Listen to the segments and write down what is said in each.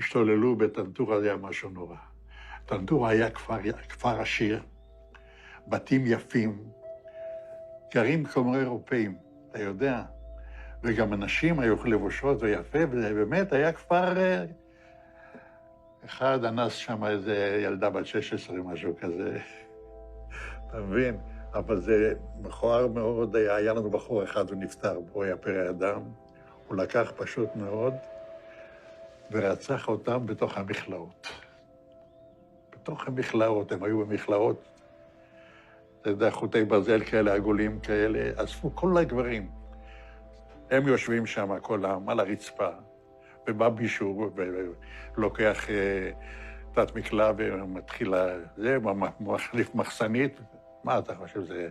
השתוללו בטנטורה, זה היה משהו נורא. טנטורה היה כפר עשיר, בתים יפים, גרים כמו אירופאים, אתה יודע, וגם אנשים היו לבושות ויפה, וזה באמת היה כפר... אחד אנס שם איזה ילדה בת 16, משהו כזה, אתה מבין? אבל זה מכוער מאוד, היה לנו בחור אחד, הוא נפטר, הוא היה פרא אדם, הוא לקח פשוט מאוד, ורצח אותם בתוך המכלאות. בתוך המכלאות, הם היו במכלאות, אתה יודע, חוטי ברזל כאלה, עגולים כאלה, אספו כל הגברים. הם יושבים שם, כל העם, על הרצפה, ובא מישהו ולוקח תת מקלע ומתחיל זה, מחליף מחסנית. מה אתה חושב זה?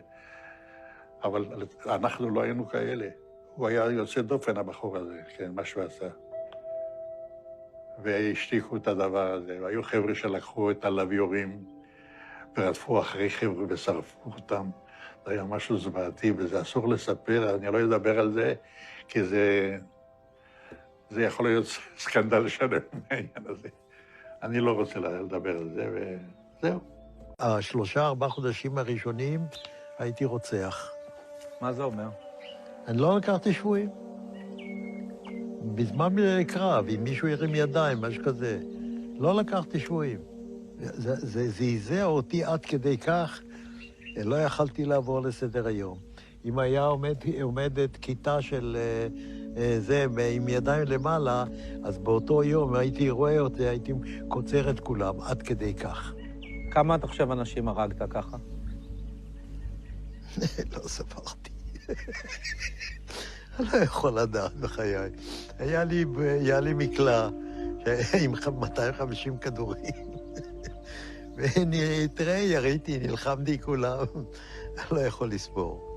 אבל אנחנו לא היינו כאלה. הוא היה יוצא דופן, הבחור הזה, כן, מה שהוא עשה. והשתיקו את הדבר הזה, והיו חבר'ה שלקחו את הלוויורים ורדפו אחרי חבר'ה ושרפו אותם. זה היה משהו זוועתי, וזה אסור לספר, אני לא אדבר על זה, כי זה יכול להיות סקנדל שלם מהעניין הזה. אני לא רוצה לדבר על זה, וזהו. 3-4 חודשים הראשונים הייתי רוצח. מה זה אומר? אני לא לקחתי שבויים. בזמן קרב, אם מישהו ירים ידיים, משהו כזה, לא לקחתי שבויים. זה זעזע אותי עד כדי כך, לא יכלתי לעבור לסדר היום. אם היה עומדת כיתה של זה עם ידיים למעלה, אז באותו יום הייתי רואה אותי, הייתי קוצר את כולם, עד כדי כך. כמה אתה חושב אנשים הרגת ככה? לא ספרתי. אני לא יכול לדעת בחיי. היה לי מקלע עם 250 כדורים. ותראה, יריתי, נלחמתי כולם. אני לא יכול לספור.